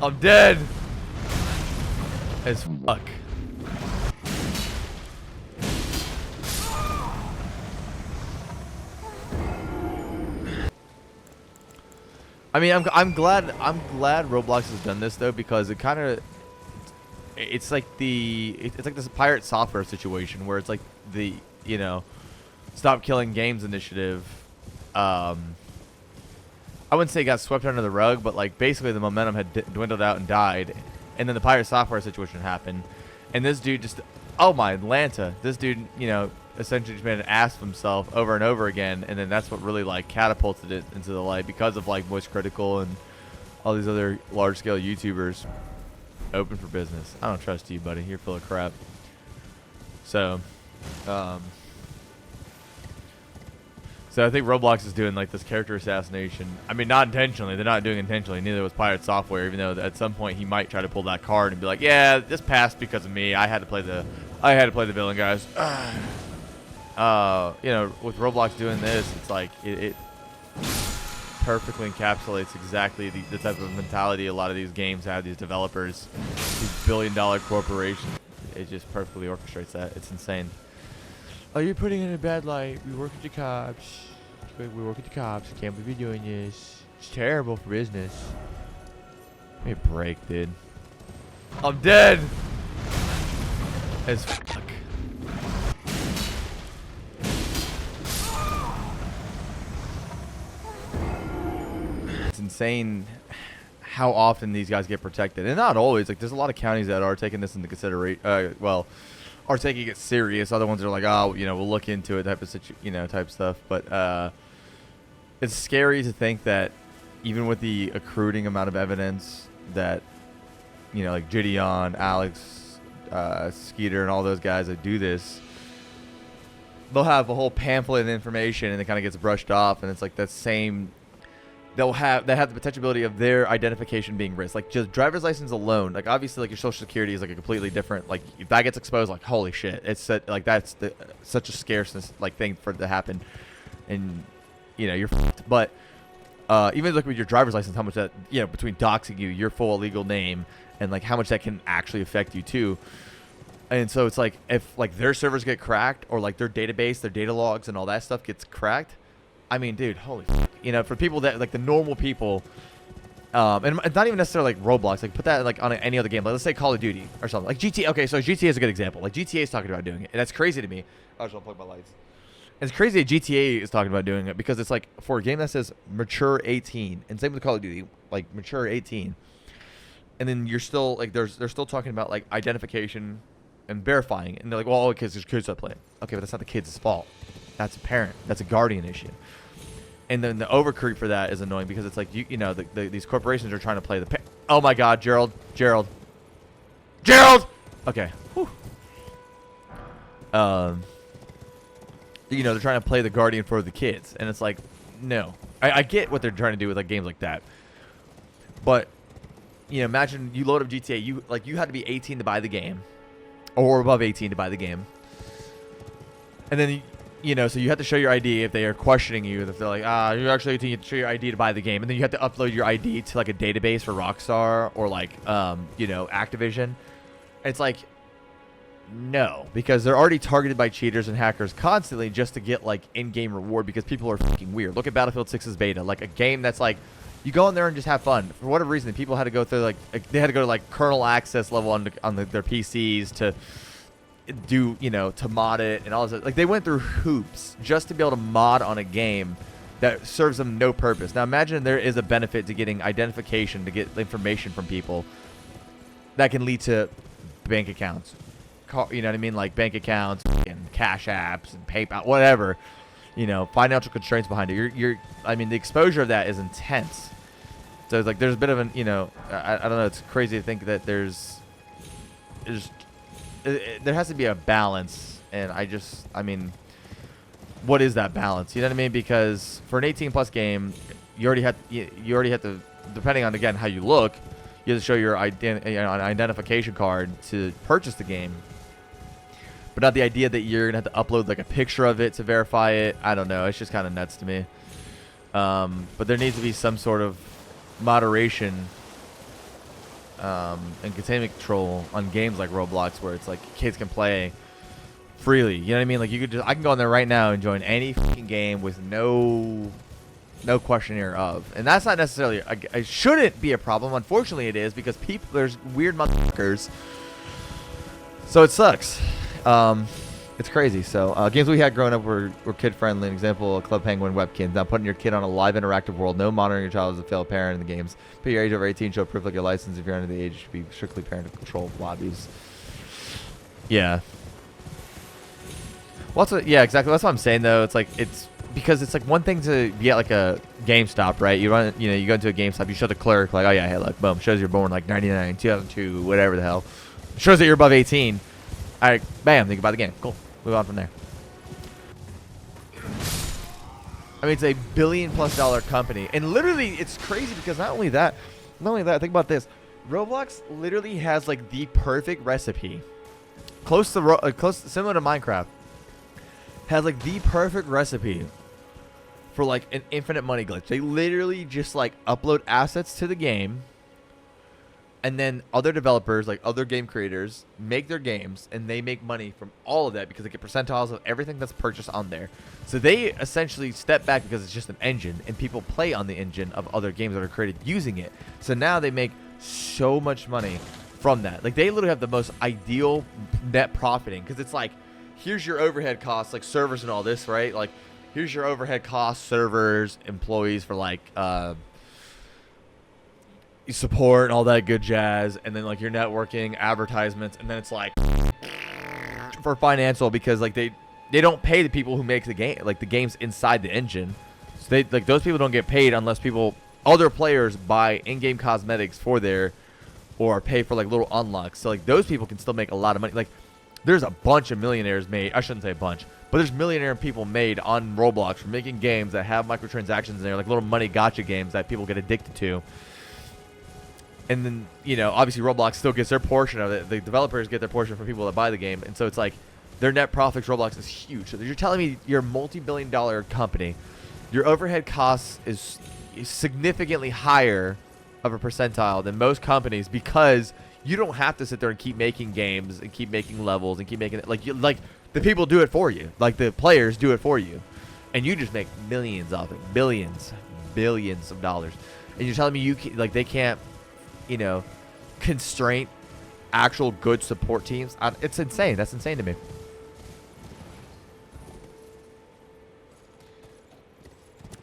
I'm dead as fuck. I mean, I'm glad Roblox has done this though, because it kind of it's like this pirate software situation where it's like the Stop Killing Games initiative. I wouldn't say it got swept under the rug, but like basically the momentum had dwindled out and died, and then the pirate software situation happened, and this dude just, oh my Atlanta, this dude essentially just made an ass of himself over and over again, and then that's what really like catapulted it into the light because of like Voice Critical and all these other large scale YouTubers. Open for business. I don't trust you, buddy. You're full of crap. So I think Roblox is doing like this character assassination. I mean, not intentionally. They're not doing it intentionally. Neither was Pirate Software, even though at some point he might try to pull that card and be like, "Yeah, this passed because of me. I had to play the villain, guys." With Roblox doing this, it's like it perfectly encapsulates exactly the type of mentality a lot of these games have. These developers, these billion-dollar corporations. It just perfectly orchestrates that. It's insane. Oh, you're putting it in a bad light. We work with the cops. We work with the cops. I can't believe you're doing this. It's terrible for business. Give me a break, dude. I'm dead as fuck. It's insane how often these guys get protected, and not always. Like, there's a lot of counties that are taking this into consideration. Are taking it serious. Other ones are like, oh, we'll look into it, type stuff. But it's scary to think that even with the accruing amount of evidence that, like Gideon, Alex, Skeeter, and all those guys that do this, they'll have a whole pamphlet of information, and it kind of gets brushed off, and it's like that same. They have the potentiality of their identification being risked. Like, just driver's license alone, like obviously like your social security is like a completely different, like if that gets exposed, like holy shit, it's like that's such a scarceness like thing for it to happen, and you're f***ed. But even like with your driver's license, how much that between doxing you, your full legal name, and like how much that can actually affect you too. And so it's like if like their servers get cracked, or like their database, their data logs and all that stuff gets cracked, I mean, dude, holy fuck. For people that, like, the normal people, and it's not even necessarily, like, Roblox. Like, put that, like, on any other game. Like, let's say Call of Duty or something. Like, GTA. Okay, so GTA is a good example. Like, GTA is talking about doing it. And that's crazy to me. I just want to plug my lights. It's crazy that GTA is talking about doing it because it's, like, for a game that says mature 18. And same with Call of Duty. Like, mature 18. And then you're still, like, they're still talking about, like, identification and verifying. And they're like, well, because there's kids that play it. Okay, but that's not the kid's fault. That's a parent. That's a guardian issue. And then the overcreep for that is annoying because it's like, these corporations are trying to play the... Oh, my God, Gerald. Okay. Whew. They're trying to play the guardian for the kids. And it's like, no. I get what they're trying to do with like games like that. But, imagine you load up GTA. You had to be 18 to buy the game. Or above 18 to buy the game. And then... so you have to show your ID if they are questioning you. If they're like, you're actually 18, you have to show your ID to buy the game. And then you have to upload your ID to, like, a database for Rockstar or, like, Activision. It's like, no. Because they're already targeted by cheaters and hackers constantly just to get, like, in-game reward because people are fucking weird. Look at Battlefield 6's beta. Like, a game that's, like, you go in there and just have fun. For whatever reason, people had to go through, like they had to go to, like, kernel access level on their PCs to... do to mod it and all this. Like, they went through hoops just to be able to mod on a game that serves them no purpose. Now imagine there is a benefit to getting identification, to get information from people that can lead to bank accounts, what I mean, like bank accounts and cash apps and PayPal, whatever, financial constraints behind it. I mean, the exposure of that is intense. So it's like there's a bit of an I don't know, it's crazy to think that there has to be a balance, and I mean, what is that balance? You know what I mean? Because for an 18+ game, you already have to, depending on, again, how you look, you have to show your identification card to purchase the game. But not the idea that you're gonna have to upload like a picture of it to verify it. I don't know. It's just kind of nuts to me. But there needs to be some sort of moderation and containment control on games like Roblox, where it's like kids can play freely. You know what I mean? Like I can go in there right now and join any fucking game with no questionnaire of, and that's not necessarily it shouldn't be a problem. Unfortunately, it is, because there's weird motherfuckers. So it sucks. It's crazy. So games we had growing up were kid friendly. An example: Club Penguin, Webkins. Now putting your kid on a live interactive world. No monitoring your child as a failed parent in the games. Put your age over 18. Show proof like your license. If you're under the age, should be strictly parent controlled lobbies. Yeah. Well, yeah, exactly. That's what I'm saying though. It's like because it's like one thing to be at like a GameStop, right? You go into a GameStop, you show the clerk like, oh yeah, hey, look, boom, shows you're born like 99, 2002, whatever the hell. Shows that you're above 18. All right, bam, they can buy the game. Cool. Move on from there. I mean, it's a $1 billion+ company, and literally, it's crazy because not only that. Think about this: Roblox literally has like the perfect recipe, similar to Minecraft. Has like the perfect recipe for like an infinite money glitch. They literally just like upload assets to the game, and then other developers, like other game creators, make their games, and they make money from all of that because they get percentiles of everything that's purchased on there. So they essentially step back because it's just an engine, and people play on the engine of other games that are created using it. So now they make so much money from that. Like they literally have the most ideal net profiting, because it's like, here's your overhead costs, like servers and all this, right? Like, here's your overhead costs, servers, employees for like support and all that good jazz, and then like your networking, advertisements, and then it's like for financial, because like they don't pay the people who make the game, like the games inside the engine. So they like those people don't get paid unless other players buy in-game cosmetics for their, or pay for like little unlocks. So like those people can still make a lot of money. Like, there's a bunch of millionaires made. I shouldn't say a bunch, but there's millionaire people made on Roblox for making games that have microtransactions in there, like little money gotcha games that people get addicted to. And then, obviously Roblox still gets their portion of it. The developers get their portion from people that buy the game. And so it's like their net profits, Roblox, is huge. So you're telling me you're a multi-billion-dollar company. Your overhead costs is significantly higher of a percentile than most companies, because you don't have to sit there and keep making games and keep making levels and keep making it like the people do it for you, like the players do it for you, and you just make millions off it, billions of dollars. And you're telling me they can't, constrain actual good support teams? It's insane. That's insane to me.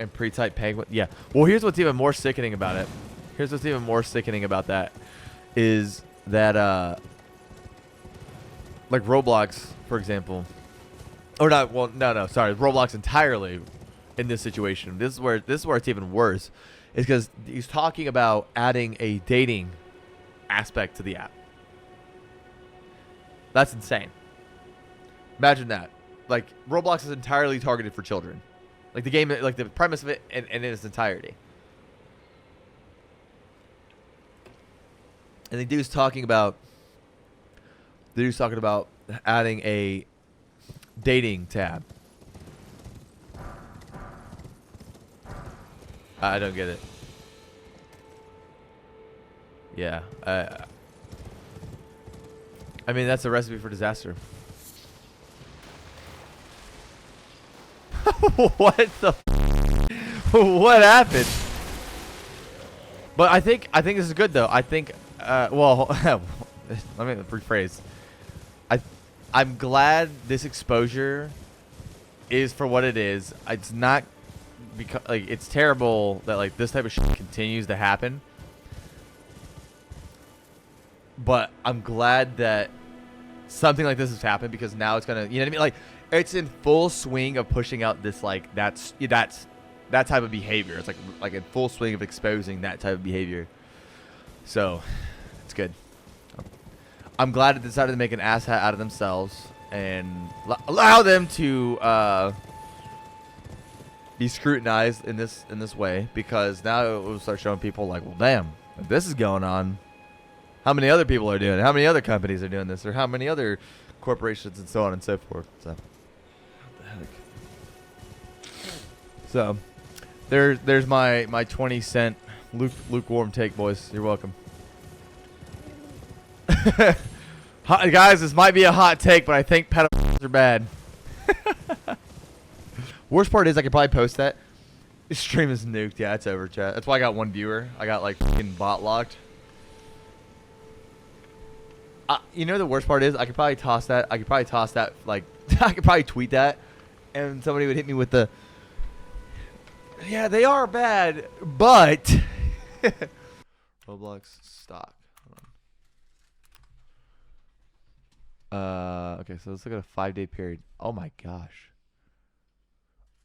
And pre-type penguin, yeah. Well, here's what's even more sickening about it. Is that like Roblox, for example, or not? Well, no, sorry, Roblox entirely in this situation. This is where it's even worse, is because he's talking about adding a dating aspect to the app. That's insane. Imagine that. Like, Roblox is entirely targeted for children. Like the game, like the premise of it, and in its entirety. And the dude's talking about adding a dating tab. I don't get it. Yeah. I mean, that's a recipe for disaster. What the? What happened? But I think this is good though. I think. Well, let me rephrase. I'm glad this exposure is for what it is. It's not because it's terrible that like this type of shit continues to happen. But I'm glad that something like this has happened, because now it's gonna, you know what I mean? Like, it's in full swing of pushing out this that type of behavior. It's like in full swing of exposing that type of behavior. So it's good. I'm glad it decided to make an asshat out of themselves and allow them to be scrutinized in this way, because now it will start showing people like, well, damn, if this is going on, how many other people are doing it? How many other companies are doing this? Or how many other corporations and so on and so forth? So, what the heck? So, there's my 20-cent lukewarm take, boys. You're welcome. Guys, this might be a hot take, but I think pedophiles are bad. Worst part is I could probably post that. This stream is nuked. Yeah, it's over, chat. That's why I got 1 viewer. I got like fucking bot locked. You know the worst part is I could probably toss that. I could probably toss that like I could probably tweet that, and somebody would hit me with the. Yeah, they are bad, but Roblox stock. Okay, so let's look at a 5-day period. Oh my gosh.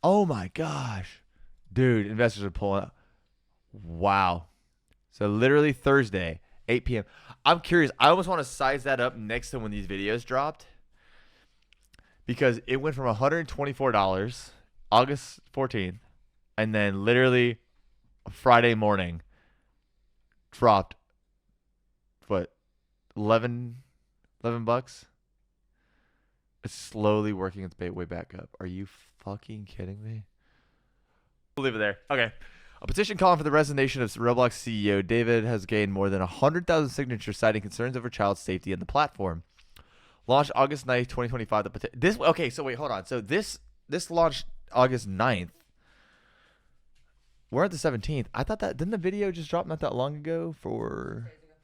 Oh my gosh. Dude, investors are pulling up. Wow. So literally Thursday, 8 p.m. I'm curious. I almost want to size that up next to when these videos dropped. Because it went from $124 August 14th. And then literally Friday morning dropped, what, 11 bucks? It's slowly working its way back up. Are you fucking kidding me? We'll leave it there. Okay. A petition calling for the resignation of Roblox CEO David has gained more than 100,000 signatures citing concerns over child safety in the platform. Launched August 9th, 2025. Okay, so wait, hold on. So this launched August 9th. We're at the 17th. I thought that, didn't the video just drop not that long ago for... 6 days ago.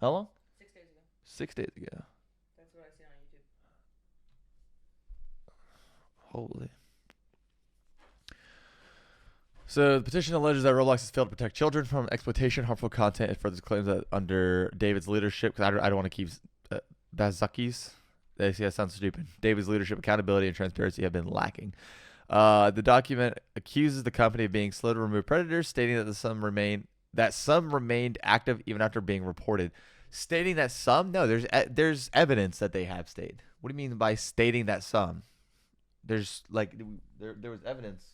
How long? 6 days ago. 6 days ago. That's what I see on YouTube. Holy. So the petition alleges that Roblox has failed to protect children from exploitation, harmful content, and further claims that under David's leadership, because I don't want to keep Bazakis. They say that sounds stupid. David's leadership, accountability, and transparency have been lacking. The document accuses the company of being slow to remove predators, stating that some remained active even after being reported. Stating that some? No, there's evidence that they have stayed. What do you mean by stating that some? There's like there was evidence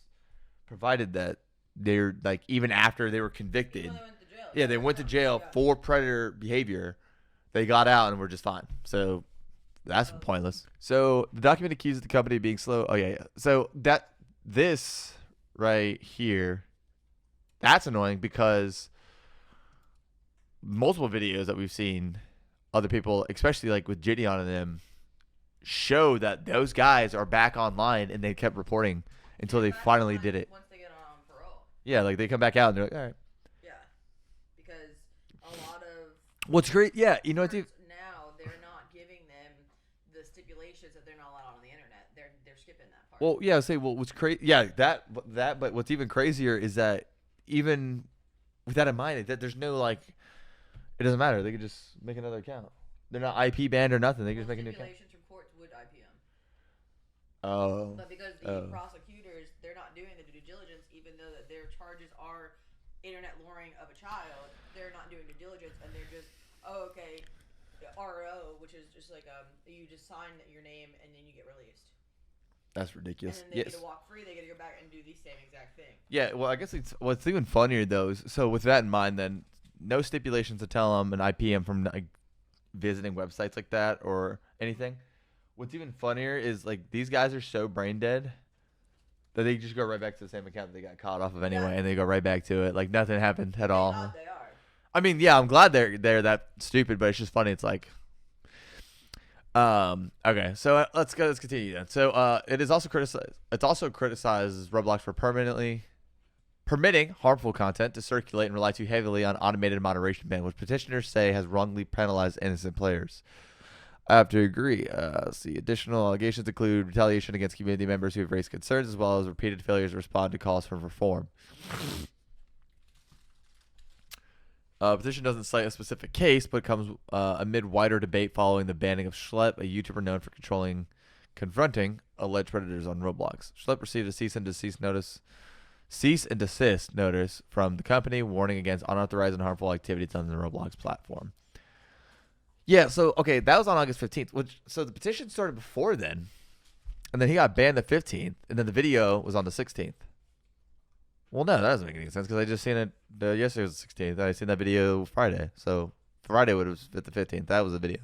provided that they're like even after they were convicted. They went to jail. Yeah, they went to jail for predator behavior. They got out and were just fine. So that's pointless. So the document accuses the company of being slow. Oh yeah. So this right here, that's annoying because multiple videos that we've seen, other people, especially like with Gideon and them, show that those guys are back online and they kept reporting until they finally did it. Once they get on parole. Yeah, like they come back out and they're like, all right. Yeah, because a lot of What's great? Yeah, you know what? Now they're not giving them the stipulations that they're not allowed on the internet. They're skipping that part. Well, yeah, what's crazy? Yeah, that. But what's even crazier is that even with that in mind, that there's no like, it doesn't matter. They could just make another account. They're not IP banned or nothing. They can just make a new account. Stipulations from courts would IP them. Oh. But because the prosecutors, they're not doing the due diligence, even though that their charges are internet luring of a child, they're not doing due diligence, and they're just, oh, okay, RO, which is just like you just sign your name and then you get released. That's ridiculous. And then they get to walk free. They get to go back and do the same exact thing. Yeah, well, I guess what's even funnier though. So with that in mind, then no stipulations to tell them an IPM from like visiting websites like that or anything. What's even funnier is like these guys are so brain dead that they just go right back to the same account that they got caught off of anyway, and they go right back to it like nothing happened at all. They are. I mean, yeah, I'm glad they're that stupid, but it's just funny. It's like, okay, so let's continue then. So it is also criticized. It also criticizes Roblox for permitting harmful content to circulate and rely too heavily on automated moderation ban, which petitioners say has wrongly penalized innocent players. I have to agree. Let's see. Additional allegations include retaliation against community members who have raised concerns, as well as repeated failures to respond to calls for reform. Petition doesn't cite a specific case, but comes amid wider debate following the banning of Shlep, a YouTuber known for confronting alleged predators on Roblox. Shlep received a cease and desist notice from the company warning against unauthorized and harmful activities on the Roblox platform. Yeah, so okay, that was on August 15th. So the petition started before then, and then he got banned the 15th, and then the video was on the 16th. Well, no, that doesn't make any sense because I just seen it yesterday was the 16th. I seen that video Friday, so Friday would have been the 15th. That was the video.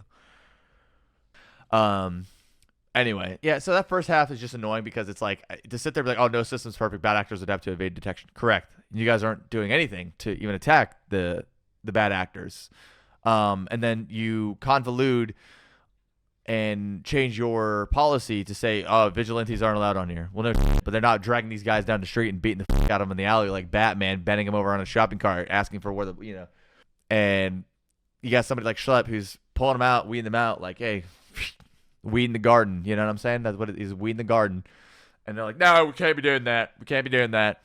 Anyway, yeah. So that first half is just annoying because it's like to sit there and be like, oh, no system's perfect. Bad actors adapt to evade detection. Correct. You guys aren't doing anything to even attack the bad actors. And then you convolute and change your policy to say, oh, vigilantes aren't allowed on here. Well, no, but they're not dragging these guys down the street and beating the fuck out of them in the alley like Batman, bending them over on a shopping cart, asking for where the. And you got somebody like Shlep who's pulling them out, weeding them out, like, hey, weed in the garden. You know what I'm saying? That's what it is, weed in the garden. And they're like, no, we can't be doing that. We can't be doing that.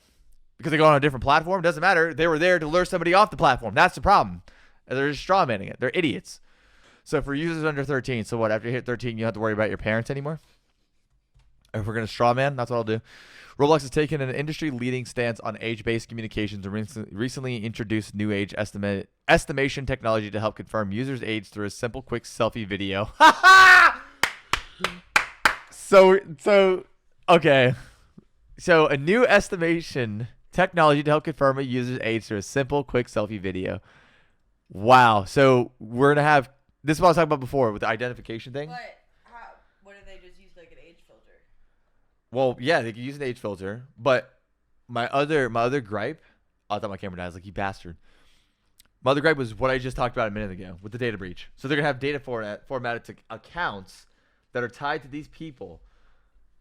Because they go on a different platform. It doesn't matter. They were there to lure somebody off the platform. That's the problem. And they're just straw manning it. They're idiots. So for users under 13, so what? After you hit 13, you don't have to worry about your parents anymore? If we're going to straw man, that's what I'll do. Roblox has taken an industry-leading stance on age-based communications and recently introduced new age estimation technology to help confirm users' age through a simple, quick selfie video. Okay. So a new estimation technology to help confirm a user's age through a simple, quick selfie video. Wow. So we're going to have, this is what I was talking about before with the identification thing. But what if they just use like an age filter? Well, yeah, they could use an age filter, but my other gripe, I thought my camera died. I was like, you bastard. My other gripe was what I just talked about a minute ago with the data breach. So they're going to have data formatted to accounts that are tied to these people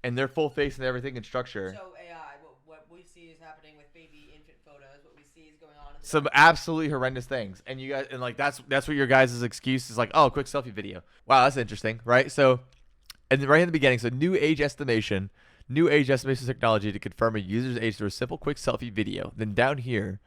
and their full face and everything and structure. So AI, what we see is happening with baby infant photos, what we see is going on in the some absolutely horrendous things. And you guys, and like that's what your guys' excuse is, like, oh, quick selfie video. Wow, that's interesting, right? So, and right in the beginning, so new age estimation technology to confirm a user's age through a simple quick selfie video. Then down here,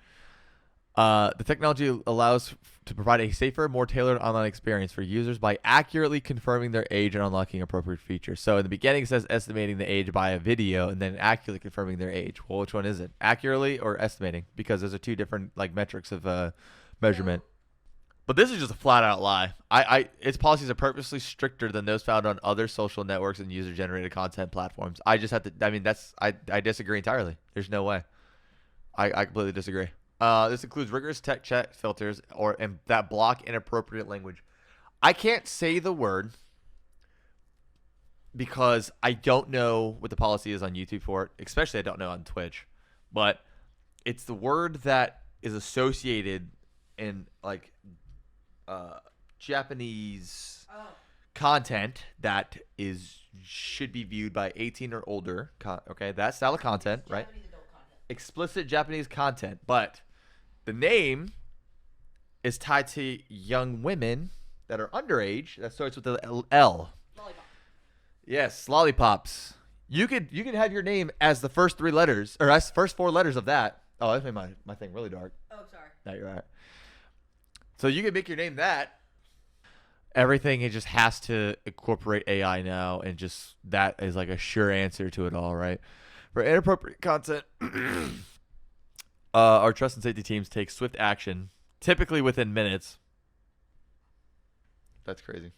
the technology allows to provide a safer, more tailored online experience for users by accurately confirming their age and unlocking appropriate features. So in the beginning, it says estimating the age by a video, and then accurately confirming their age. Well, which one is it? Accurately or estimating? Because those are two different like metrics of measurement. But this is just a flat-out lie. Its policies are purposely stricter than those found on other social networks and user-generated content platforms. I just have to. I mean, I disagree entirely. There's no way. I completely disagree. This includes rigorous tech check filters and that block inappropriate language. I can't say the word because I don't know what the policy is on YouTube for it. Especially I don't know on Twitch. But it's the word that is associated in like Japanese content that should be viewed by 18 or older. Okay, that style of content, right? Explicit Japanese content, but the name is tied to young women that are underage. That starts with the L. Lollipop. Yes, lollipops. You could have your name as the first three letters, or as the first four letters of that. Oh, that made my thing really dark. Oh, sorry. No, you're right. So you could make your name that. Everything, it just has to incorporate AI now, and just that is like a sure answer to it all, right? For inappropriate content, our trust and safety teams take swift action, typically within minutes. That's crazy.